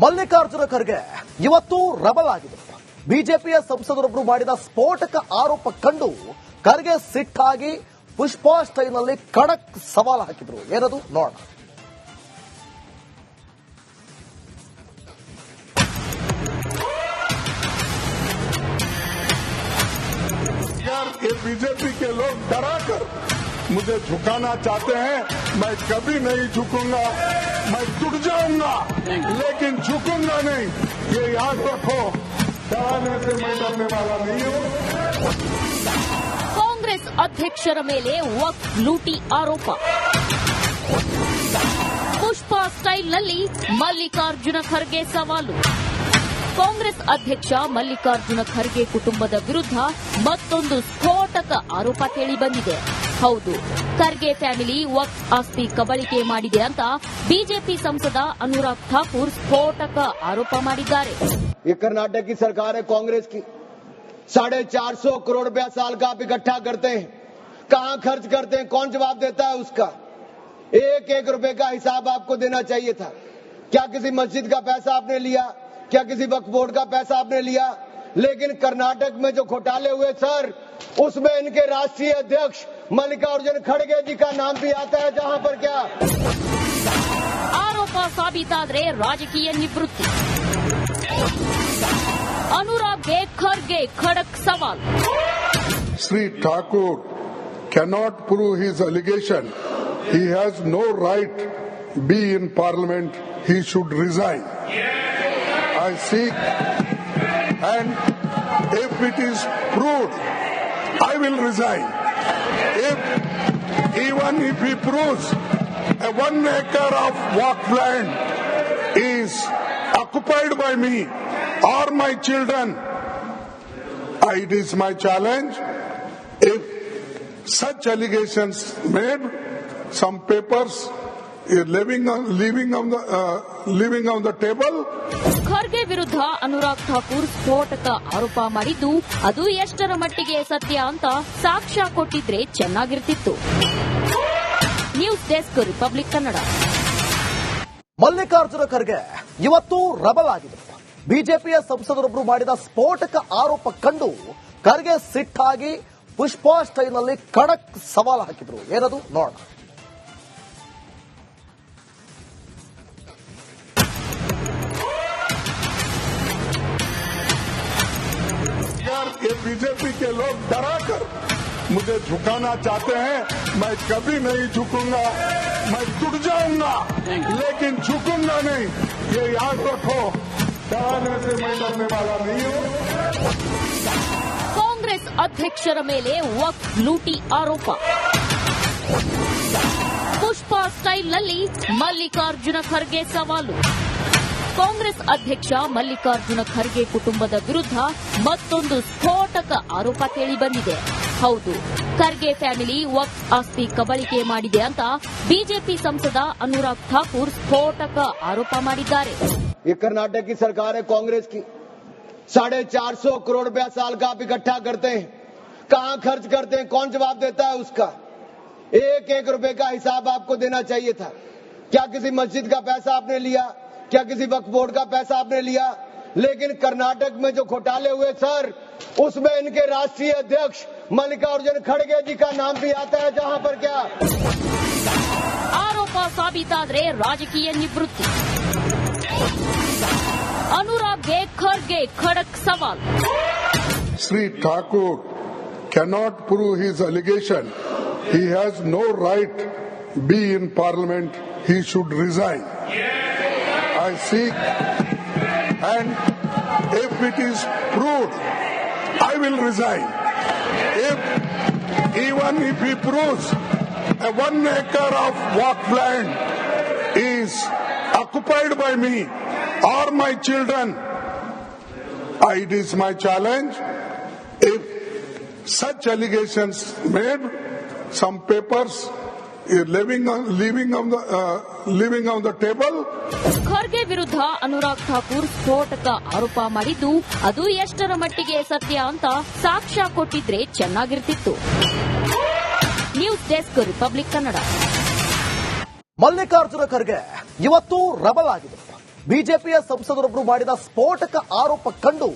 ಮಲ್ಲಿಕಾರ್ಜುನ ಖರ್ಗೆ ಇವತ್ತು ರಬಲ್ ಆಗಿದ್ರು. ಬಿಜೆಪಿಯ ಸಂಸದರೊಬ್ಬರು ಮಾಡಿದ ಸ್ಫೋಟಕ ಆರೋಪ ಕಂಡು ಖರ್ಗೆ ಸಿಟ್ಟಾಗಿ ಪುಷ್ಪಾ ಸ್ಟೈಲ್ನಲ್ಲಿ ಖಡಕ್ ಸವಾಲು ಹಾಕಿದ್ರು. ಏನದು ನೋಡೋಣ. ये बीजेपी के लोग डराकर मुझे झुकाना चाहते हैं. मैं कभी नहीं झुकूंगा. मैं टूट जाऊंगा लेकिन झुकूंगा नहीं. ये याद रखो. डराने से मैं डरने वाला नहीं हूं. ಕಾಂಗ್ರೆಸ್ ಅಧ್ಯಕ್ಷರ ಮೇಲೆ ವಕ್ಫ್ ಲೂಟಿ ಆರೋಪ. ಪುಷ್ಪಾ ಸ್ಟೈಲ್ನಲ್ಲಿ ಮಲ್ಲಿಕಾರ್ಜುನ ಖರ್ಗೆ ಸವಾಲು. ಕಾಂಗ್ರೆಸ್ ಅಧ್ಯಕ್ಷ ಮಲ್ಲಿಕಾರ್ಜುನ ಖರ್ಗೆ ಕುಟುಂಬದ ವಿರುದ್ಧ ಮತ್ತೊಂದು ಸ್ಫೋಟಕ ಆರೋಪ ಕೇಳಿಬಂದಿದೆ. ಹೌದು, ಖರ್ಗೆ ಫ್ಯಾಮಿಲಿ ವಕ್ಫ್ ಆಸ್ತಿ ಕಬಳಿಕೆ ಮಾಡಿದೆ ಅಂತ ಬಿಜೆಪಿ ಸಂಸದ ಅನುರಾಗ್ ಠಾಕೂರ್ ಸ್ಫೋಟಕ ಆರೋಪ ಮಾಡಿದ್ದಾರೆ. ये कर्नाटक की सरकार है कांग्रेस की. 450 करोड़ रुपया साल का आप इकट्ठा करते हैं. कहां खर्च करते हैं? कौन जवाब देता है उसका? एक एक रुपए का हिसाब आपको देना चाहिए था. क्या किसी मस्जिद का पैसा आपने लिया? क्या किसी वक्फ बोर्ड का पैसा आपने लिया? लेकिन कर्नाटक में जो घोटाले हुए सर, उसमें इनके राष्ट्रीय अध्यक्ष मल्लिकार्जुन खड़गे जी का नाम भी आता है. जहां पर क्या ಆರೋಪ ಸಾಬೀತಾದ್ರೆ ರಾಜಕೀಯ ನಿವೃತ್ತಿ. ಅನುರಾಗ್ಗೆ ಖರ್ಗೆ ಖಡಕ್ ಸವಾಲ್. Sri Thakur cannot prove his allegation. He has no right be in parliament. He should resign. I seek, and if it is proved, I will resign. Even if he proves a 1 acre of waqf land is occupied by me or my children, it is my challenge. If such allegations made, some papers living on the table. Kharge ವಿರುದ್ಧ ಅನುರಾಗ್ ಠಾಕೂರ್ ಸ್ಫೋಟಕ ಆರೋಪ ಮಾಡಿದ್ದು ಅದು ಎಷ್ಟರ ಮಟ್ಟಿಗೆ ಸತ್ಯ ಅಂತ ಸಾಕ್ಷ್ಯ ಕೊಟ್ಟಿದ್ರೆ ಚೆನ್ನಾಗಿರ್ತಿತ್ತು. News desk, Republic Kannada. Mallikarjun Kharge ಇವತ್ತು ರಬಲ್ ಆಗಿದ್ರು. ಬಿಜೆಪಿಯ ಸಂಸದರೊಬ್ಬರು ಮಾಡಿದ ಸ್ಫೋಟಕ ಆರೋಪ ಕಂಡು ಖರ್ಗೆ ಸಿಟ್ಟಾಗಿ ಪುಷ್ಪಾ ಸ್ಟೈಲ್ನಲ್ಲಿ ಖಡಕ್ ಸವಾಲು ಹಾಕಿದ್ರು. ಏನದು ನೋಡೋಣ. ये बीजेपी के लोग डराकर मुझे झुकाना चाहते हैं. मैं कभी नहीं झुकूंगा. मैं टूट जाऊंगा लेकिन झुकूंगा नहीं. ये याद रखो. डराने से मैं डरने वाला नहीं हूं. ಕಾಂಗ್ರೆಸ್ ಅಧ್ಯಕ್ಷರ ಮೇಲೆ ವಕ್ಫ್ ಲೂಟಿ ಆರೋಪ. ಪುಷ್ಪಾ ಸ್ಟೈಲ್ನಲ್ಲಿ ಮಲ್ಲಿಕಾರ್ಜುನ ಖರ್ಗೆ ಸವಾಲು. ಕಾಂಗ್ರೆಸ್ ಅಧ್ಯಕ್ಷ ಮಲ್ಲಿಕಾರ್ಜುನ ಖರ್ಗೆ ಕುಟುಂಬದ ವಿರುದ್ಧ ಮತ್ತೊಂದು ಸ್ಫೋಟಕ ಆರೋಪ ಕೇಳಿಬಂದಿದೆ. ಹೌದು, ಖರ್ಗೆ ಫ್ಯಾಮಿಲಿ ವಕ್ಫ್ ಆಸ್ತಿ ಕಬಳಿಕೆ ಮಾಡಿದೆ ಅಂತ ಬಿಜೆಪಿ ಸಂಸದ ಅನುರಾಗ್ ಠಾಕೂರ್ ಸ್ಫೋಟಕ ಆರೋಪ ಮಾಡಿದ್ದಾರೆ. ये कर्नाटक की सरकार है कांग्रेस की. 450 करोड़ रुपया साल का आप इकट्ठा करते हैं. कहां खर्च करते हैं? कौन जवाब देता है उसका? एक एक रुपए का हिसाब आपको देना चाहिए था. क्या किसी मस्जिद का पैसा आपने लिया? क्या किसी वक्फ बोर्ड का पैसा आपने लिया? लेकिन कर्नाटक में जो घोटाले हुए सर, उसमें इनके राष्ट्रीय अध्यक्ष मल्लिकार्जुन खड़गे जी का नाम भी आता है. जहां पर क्या ಆರೋಪ ಸಾಬೀತಾದ್ರೆ ರಾಜಕೀಯ ನಿವೃತ್ತಿ. ಅನುರಾಗ್ಗೆ ಖರ್ಗೆ ಖಡಕ್ ಸವಾಲ್. Sri Thakur cannot prove his allegation. He has no right be in parliament. He should resign. I seek, and if it is proved, I will resign. Even if he proves a 1 acre of waqf land is occupied by me or my children, it is my challenge. If such allegations made, some papers living on the table. Kharge ವಿರುದ್ಧ ಅನುರಾಗ್ ಠಾಕೂರ್ ಸ್ಫೋಟಕ ಆರೋಪ ಮಾಡಿದ್ದು ಅದು ಎಷ್ಟರ ಮಟ್ಟಿಗೆ ಸತ್ಯ ಅಂತ ಸಾಕ್ಷ್ಯ ಕೊಟ್ಟಿದ್ರೆ ಚೆನ್ನಾಗಿರ್ತಿತ್ತು. News desk, Republic Kannada. Mallikarjun Kharge ಇವತ್ತು ರಬಲ್ ಆಗಿದ್ರು. ಬಿಜೆಪಿಯ ಸಂಸದರೊಬ್ಬರು ಮಾಡಿದ ಸ್ಫೋಟಕ ಆರೋಪ ಕಂಡು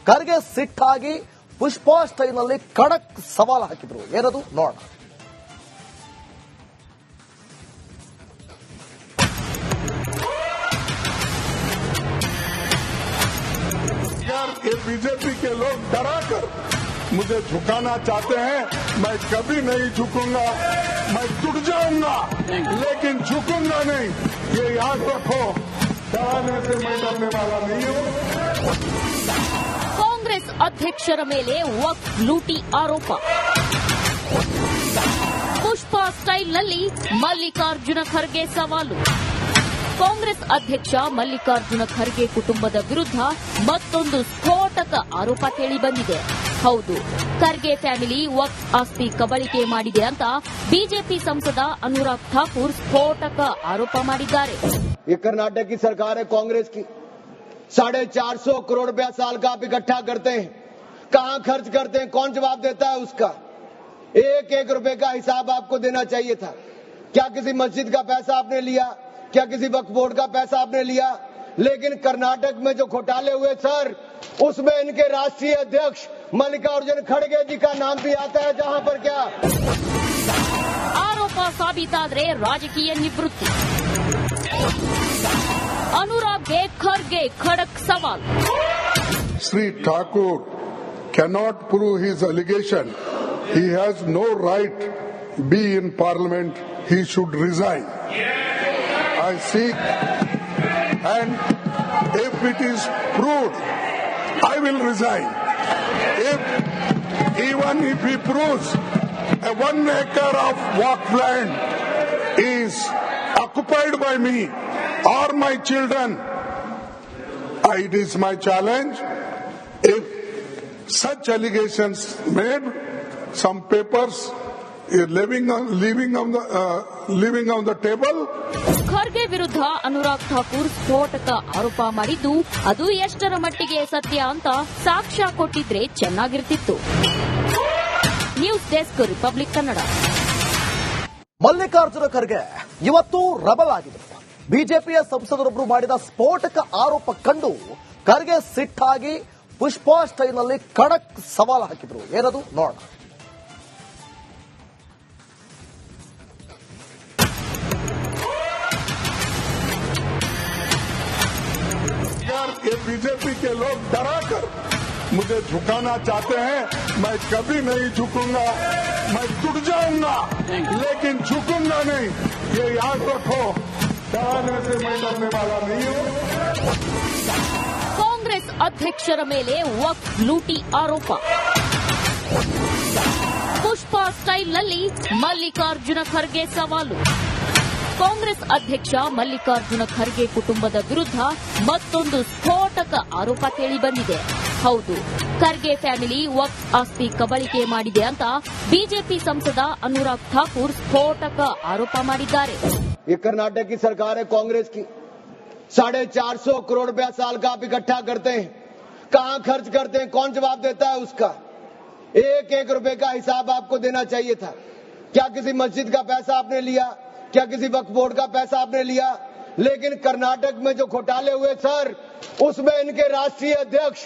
ಖರ್ಗೆ ಸಿಟ್ಟಾಗಿ ಪುಷ್ಪಾ ಸ್ಟೈಲ್ನಲ್ಲಿ ಖಡಕ್ ಸವಾಲು ಹಾಕಿದ್ರು. ಏನದು ನೋಡೋಣ. ये बीजेपी के लोग डरा कर मुझे झुकाना चाहते हैं, मैं कभी नहीं झुकूंगा, मैं टूट जाऊंगा लेकिन झुकूंगा नहीं, ये याद रखो. डराने से मैं डरने वाला नहीं हूं. ಕಾಂಗ್ರೆಸ್ ಅಧ್ಯಕ್ಷರ ಮೇಲೆ ವಕ್ಫ್ ಲೂಟಿ ಆರೋಪ. ಪುಷ್ಪಾ ಸ್ಟೈಲ್ನಲ್ಲಿ ಮಲ್ಲಿಕಾರ್ಜುನ ಖರ್ಗೆ ಸವಾಲು. ಕಾಂಗ್ರೆಸ್ ಅಧ್ಯಕ್ಷ ಮಲ್ಲಿಕಾರ್ಜುನ ಖರ್ಗೆ ಕುಟುಂಬದ ವಿರುದ್ಧ ಮತ್ತೊಂದು ಸ್ಫೋಟಕ ಆರೋಪ ಕೇಳಿಬಂದಿದೆ. ಹೌದು, ಖರ್ಗೆ ಫ್ಯಾಮಿಲಿ ವಕ್ಫ್ ಆಸ್ತಿ ಕಬಳಿಕೆ ಮಾಡಿದೆ ಅಂತ ಬಿಜೆಪಿ ಸಂಸದ ಅನುರಾಗ್ ಠಾಕೂರ್ ಸ್ಫೋಟಕ ಆರೋಪ ಮಾಡಿದ್ದಾರೆ. ये कर्नाटक की सरकार है कांग्रेस की. 450 करोड़ रुपया साल का आप इकट्ठा करते हैं, कहां खर्च करते हैं, कौन जवाब देता है उसका? एक एक रुपए का हिसाब आपको देना चाहिए था. क्या किसी मस्जिद का पैसा आपने लिया? क्या किसी वक्फ बोर्ड का पैसा आपने लिया? लेकिन कर्नाटक में जो घोटाले हुए सर, उसमें इनके राष्ट्रीय अध्यक्ष मल्लिकार्जुन खड़गे जी का नाम भी आता है. जहां पर क्या ಆರೋಪ ಸಾಬೀತಾದ್ರೆ ರಾಜಕೀಯ ನಿವೃತ್ತಿ. ಅನುರಾಗ್ಗೆ ಖರ್ಗೆ ಖಡಕ್ ಸವಾಲ್. Sri Thakur cannot prove his allegation. He has no right be in parliament. He should resign. I seek, and if it is proved, I will resign. Even if he proves a 1 acre of walk land is occupied by me or my children, it is my challenge. If such allegations made, some papers living on the table. Kharge ವಿರುದ್ಧ ಅನುರಾಗ್ ಠಾಕೂರ್ ಸ್ಫೋಟಕ ಆರೋಪ ಮಾಡಿದ್ದು ಅದು ಎಷ್ಟರ ಮಟ್ಟಿಗೆ ಸತ್ಯ ಅಂತ ಸಾಕ್ಷ್ಯ ಕೊಟ್ಟಿದ್ರೆ ಚೆನ್ನಾಗಿರ್ತಿತ್ತು. News desk, Republic Kannada. Mallikarjun Kharge ಇವತ್ತು ರಬಲ್ ಆಗಿದ್ರು. ಬಿಜೆಪಿಯ ಸಂಸದರೊಬ್ಬರು ಮಾಡಿದ ಸ್ಫೋಟಕ ಆರೋಪ ಕಂಡು ಖರ್ಗೆ ಸಿಟ್ಟಾಗಿ ಪುಷ್ಪಾ ಸ್ಟೈಲ್ನಲ್ಲಿ ಖಡಕ್ ಸವಾಲು ಹಾಕಿದ್ರು. ಏನದು ನೋಡೋಣ. ये बीजेपी के लोग डरा कर मुझे झुकाना चाहते हैं, मैं कभी नहीं झुकूंगा, मैं टूट जाऊंगा लेकिन झुकूंगा नहीं, ये याद रखो. डराने से मैं डरने वाला नहीं हूं. ಕಾಂಗ್ರೆಸ್ ಅಧ್ಯಕ್ಷರ ಮೇಲೆ ವಕ್ಫ್ ಲೂಟಿ ಆರೋಪ. ಪುಷ್ಪಾ ಸ್ಟೈಲ್ನಲ್ಲಿ ಮಲ್ಲಿಕಾರ್ಜುನ ಖರ್ಗೆ ಸವಾಲು. ಕಾಂಗ್ರೆಸ್ ಅಧ್ಯಕ್ಷ ಮಲ್ಲಿಕಾರ್ಜುನ ಖರ್ಗೆ ಕುಟುಂಬದ ವಿರುದ್ಧ ಮತ್ತೊಂದು ಸ್ಫೋಟಕ ಆರೋಪ ಕೇಳಿಬಂದಿದೆ. ಹೌದು, ಖರ್ಗೆ ಫ್ಯಾಮಿಲಿ ವಕ್ಫ್ ಆಸ್ತಿ ಕಬಳಿಕೆ ಮಾಡಿದೆ ಅಂತ ಬಿಜೆಪಿ ಸಂಸದ ಅನುರಾಗ್ ಠಾಕೂರ್ ಸ್ಫೋಟಕ ಆರೋಪ ಮಾಡಿದ್ದಾರೆ. ये कर्नाटक की सरकार है कांग्रेस की. 450 करोड़ रुपया साल का आप इकट्ठा करते हैं, कहां खर्च करते हैं, कौन जवाब देता है उसका? एक एक रुपए का हिसाब आपको देना चाहिए था. क्या किसी मस्जिद का पैसा आपने लिया? क्या किसी वक्फ बोर्ड का पैसा आपने लिया? लेकिन कर्नाटक में जो घोटाले हुए सर, उसमें इनके राष्ट्रीय अध्यक्ष